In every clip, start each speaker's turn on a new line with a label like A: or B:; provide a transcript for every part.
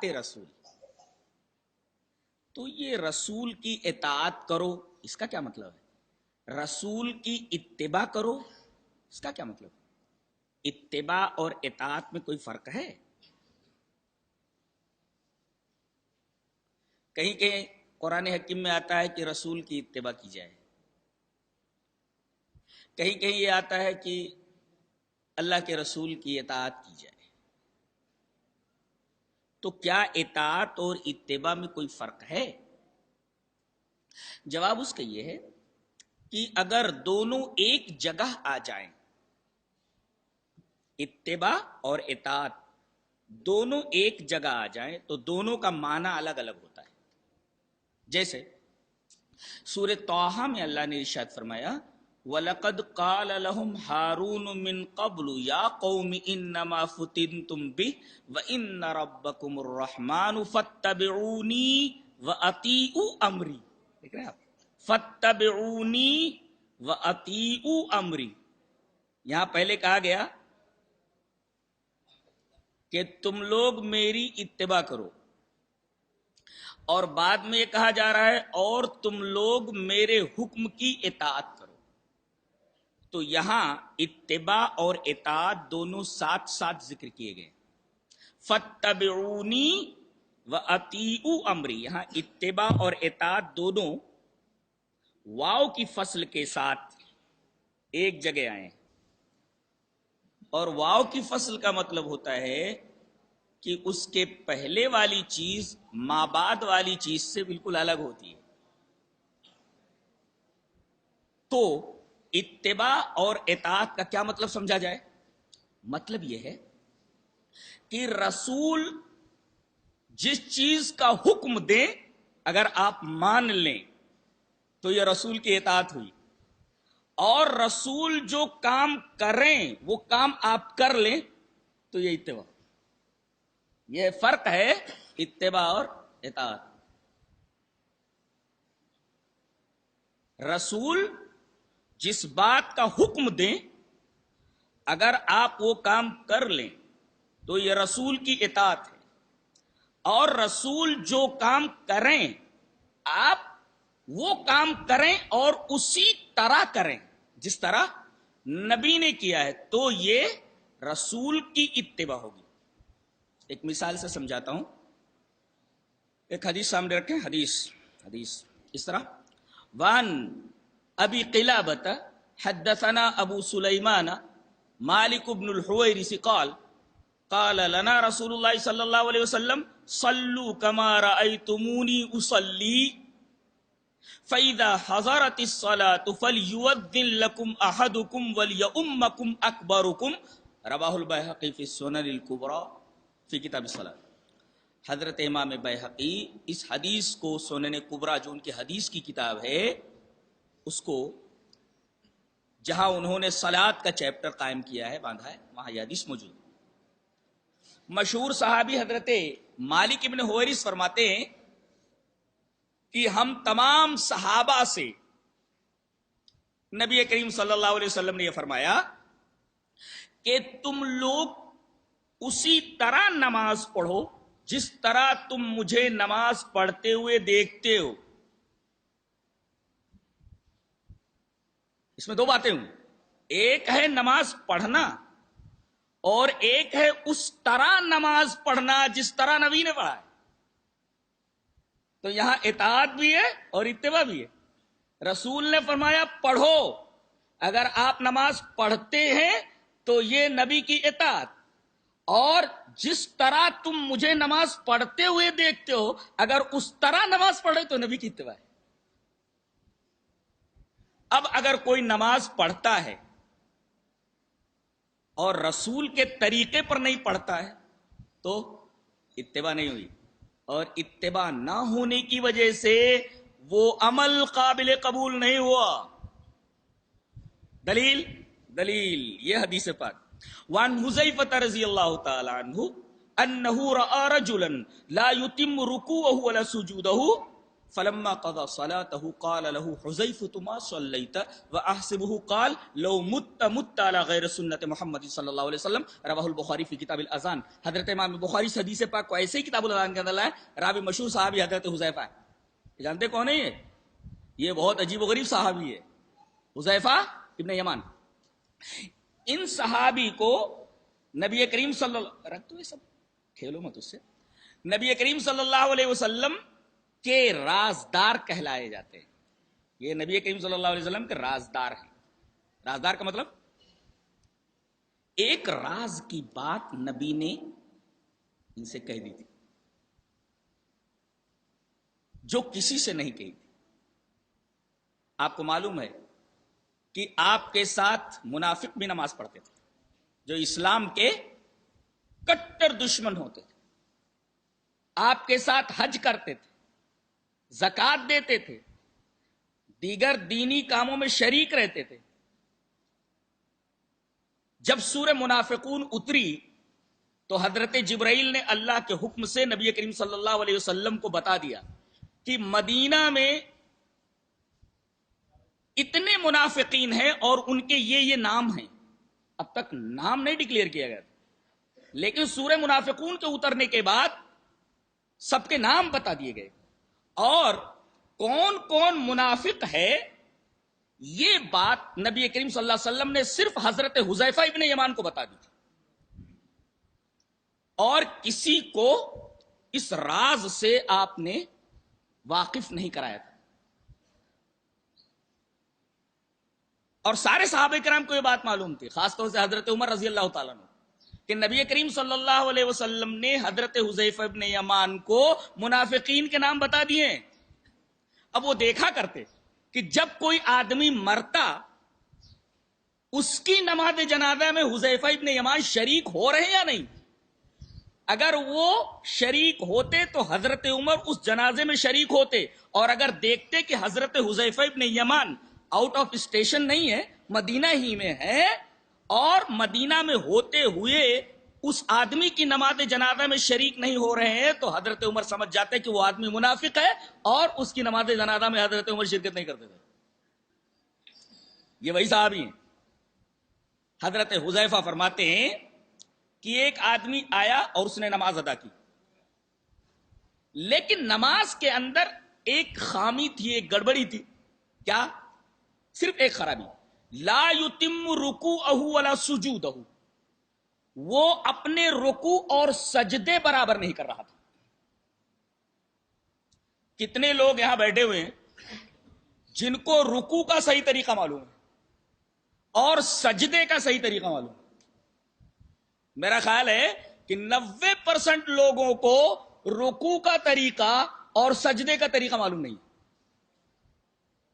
A: رسول، تو یہ رسول کی اطاعت کرو، اس کا کیا مطلب ہے؟ رسول کی اتباع کرو، اس کا کیا مطلب ہے؟ اتباع اور اطاعت میں کوئی فرق ہے؟ کہیں کہیں قرآن حکیم میں آتا ہے کہ رسول کی اتباع کی جائے، کہیں کہیں یہ آتا ہے کہ اللہ کے رسول کی اطاعت کی جائے۔ تو کیا اطاعت اور اتباع میں کوئی فرق ہے؟ جواب اس کا یہ ہے کہ اگر دونوں ایک جگہ آ جائیں، اتباع اور اطاعت دونوں ایک جگہ آ جائیں تو دونوں کا معنی الگ الگ ہوتا ہے۔ جیسے سورہ طٰہٰ میں اللہ نے ارشاد فرمایا وَلَقَدْ قَالَ لَهُمْ هَارُونُ مِنْ قَبْلُ يَا قَوْمِ إِنَّمَا فُتِنْتُمْ بِهِ وَإِنَّ رَبَّكُمُ الرَّحْمَنُ فَاتَّبِعُونِي وَأَطِيعُوا أَمْرِي۔ دیکھ رہے ہیں آپ، فَاتَّبِعُونِي وَأَطِيعُوا أَمْرِي۔ یہاں پہلے کہا گیا کہ تم لوگ میری اتباع کرو، اور بعد میں یہ کہا جا رہا ہے اور تم لوگ میرے حکم کی اطاعت کرو۔ تو یہاں اتباع اور اطاعت دونوں ساتھ ساتھ ذکر کیے گئے۔ فَاتَّبِعُونِي وَأَطِیعُوا أَمْرِی، یہاں اتباع اور اطاعت دونوں واو کی فصل کے ساتھ ایک جگہ آئے، اور واو کی فصل کا مطلب ہوتا ہے کہ اس کے پہلے والی چیز ما بعد والی چیز سے بالکل الگ ہوتی ہے۔ تو اتباع اور اطاعت کا کیا مطلب سمجھا جائے؟ مطلب یہ ہے کہ رسول جس چیز کا حکم دیں اگر آپ مان لیں تو یہ رسول کی اطاعت ہوئی، اور رسول جو کام کریں وہ کام آپ کر لیں تو یہ اتباع۔ یہ فرق ہے اتباع اور اطاعت۔ رسول جس بات کا حکم دیں اگر آپ وہ کام کر لیں تو یہ رسول کی اطاعت ہے، اور رسول جو کام کریں آپ وہ کام کریں اور اسی طرح کریں جس طرح نبی نے کیا ہے تو یہ رسول کی اتباع ہوگی۔ ایک مثال سے سمجھاتا ہوں، ایک حدیث سامنے رکھیں، حدیث اس طرح وان ابی قلابۃ حدثنا ابو سلیمان مالک بن الحویرث قال قال لنا رسول اللہ صلی اللہ علیہ وسلم صلوا كما رأيتموني اصلي فإذا حضرت الصلاة فليؤذن لكم أحدكم وليؤمكم أكبركم رواه البيهقي في السنن الكبرى فی کتاب الصلاۃ۔ حضرت امام بیہقی اس حدیث کو سنن کبریٰ جو ان کی حدیث کی کتاب ہے اس کو جہاں انہوں نے صلاۃ کا چیپٹر قائم کیا ہے، باندھا ہے، وہاں یہ حدیث موجود۔ مشہور صحابی حضرت مالک ابن حویرث فرماتے ہیں کہ ہم تمام صحابہ سے نبی کریم صلی اللہ علیہ وسلم نے یہ فرمایا کہ تم لوگ اسی طرح نماز پڑھو جس طرح تم مجھے نماز پڑھتے ہوئے دیکھتے ہو۔ اس میں دو باتیں ہوں، ایک ہے نماز پڑھنا اور ایک ہے اس طرح نماز پڑھنا جس طرح نبی نے پڑھا ہے۔ تو یہاں اطاعت بھی ہے اور اتباع بھی ہے۔ رسول نے فرمایا پڑھو، اگر آپ نماز پڑھتے ہیں تو یہ نبی کی اطاعت، اور جس طرح تم مجھے نماز پڑھتے ہوئے دیکھتے ہو اگر اس طرح نماز پڑھے تو نبی کی اتباع ہے۔ اب اگر کوئی نماز پڑھتا ہے اور رسول کے طریقے پر نہیں پڑھتا ہے تو اتباع نہیں ہوئی، اور اتباع نہ ہونے کی وجہ سے وہ عمل قابل قبول نہیں ہوا۔ دلیل یہ حدیث پاک وعن حذیفہ رضی اللہ تعالی عنہ انہ رأى رجلا لا يتم رکوعه ولا سجودہ فلما قضى صلاته قال له حذيفة ما صليت واحسبه قال لو مت على غير سنة محمد صلی اللہ علیہ وسلم رواه البخاری فی کتاب الاذان. حضرت امام بخاری سے حدیث پاک کو ایسے ہی کتاب الاذان کے اندر لائے. راوی مشہور صحابی حضرت حذیفہ ہے. جانتے کون ہے یہ بہت عجیب و غریب صحابی ہے, حذیفہ ابن یمان. ان صحابی کو نبی کریم صلی اللہ رکھ دو یہ سب کھیلو مت اس سے, نبی کریم صلی اللہ علیہ وسلم کے رازدار کہلائے جاتے ہیں. یہ نبی کریم صلی اللہ علیہ وسلم کے رازدار ہیں. رازدار کا مطلب ایک راز کی بات نبی نے ان سے کہہ دی تھی جو کسی سے نہیں کہی تھی. آپ کو معلوم ہے کہ آپ کے ساتھ منافق بھی نماز پڑھتے تھے جو اسلام کے کٹر دشمن ہوتے تھے. آپ کے ساتھ حج کرتے تھے, زکات دیتے تھے, دیگر دینی کاموں میں شریک رہتے تھے. جب سورہ منافقون اتری تو حضرت جبرائیل نے اللہ کے حکم سے نبی کریم صلی اللہ علیہ وسلم کو بتا دیا کہ مدینہ میں اتنے منافقین ہیں اور ان کے یہ نام ہیں. اب تک نام نہیں ڈکلیئر کیا گیا تھا, لیکن سورہ منافقون کے اترنے کے بعد سب کے نام بتا دیے گئے. اور کون کون منافق ہے یہ بات نبی کریم صلی اللہ علیہ وسلم نے صرف حضرت حذیفہ ابن یمان کو بتا دی تھی, اور کسی کو اس راز سے آپ نے واقف نہیں کرایا تھا. اور سارے صحابہ کرام کو یہ بات معلوم تھی, خاص طور سے حضرت عمر رضی اللہ تعالیٰ عنہ, کہ نبی کریم صلی اللہ علیہ وسلم نے حضرت حذیفہ ابن یمان کو منافقین کے نام بتا دیے. اب وہ دیکھا کرتے کہ جب کوئی آدمی مرتا اس کی نماز جنازہ میں حذیفہ ابن یمان شریک ہو رہے یا نہیں. اگر وہ شریک ہوتے تو حضرت عمر اس جنازے میں شریک ہوتے, اور اگر دیکھتے کہ حضرت حذیفہ ابن یمان آؤٹ آف اسٹیشن نہیں ہے, مدینہ ہی میں ہے, اور مدینہ میں ہوتے ہوئے اس آدمی کی نماز جنازہ میں شریک نہیں ہو رہے ہیں, تو حضرت عمر سمجھ جاتے کہ وہ آدمی منافق ہے اور اس کی نماز جنازہ میں حضرت عمر شرکت نہیں کرتے تھے. یہ وہی صحابی ہیں. حضرت حذیفہ فرماتے ہیں کہ ایک آدمی آیا اور اس نے نماز ادا کی, لیکن نماز کے اندر ایک خامی تھی, ایک گڑبڑی تھی. کیا؟ صرف ایک خرابی, لا یتم رکوعہ ولا سجودہ, وہ اپنے رکوع اور سجدے برابر نہیں کر رہا تھا. کتنے لوگ یہاں بیٹھے ہوئے ہیں جن کو رکوع کا صحیح طریقہ معلوم ہے اور سجدے کا صحیح طریقہ معلوم ہے؟ میرا خیال ہے کہ 90% لوگوں کو رکوع کا طریقہ اور سجدے کا طریقہ معلوم نہیں.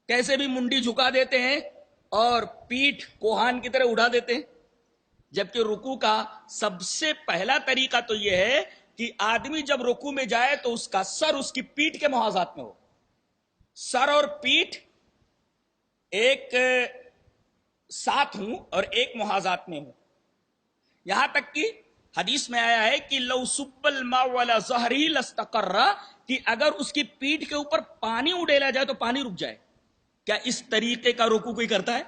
A: کیسے بھی منڈی جھکا دیتے ہیں اور پیٹھ کوہان کی طرح اڑا دیتے ہیں, جبکہ رکوع کا سب سے پہلا طریقہ تو یہ ہے کہ آدمی جب رکوع میں جائے تو اس کا سر اس کی پیٹھ کے محاذات میں ہو. سر اور پیٹھ ایک ساتھ ہوں اور ایک محاذات میں ہوں. یہاں تک کہ حدیث میں آیا ہے کہ لو سب الماء ولا ظہری لاستقر, کہ اگر اس کی پیٹھ کے اوپر پانی اڈیلا جائے تو پانی رک جائے. کیا اس طریقے کا رکوع کوئی کرتا ہے؟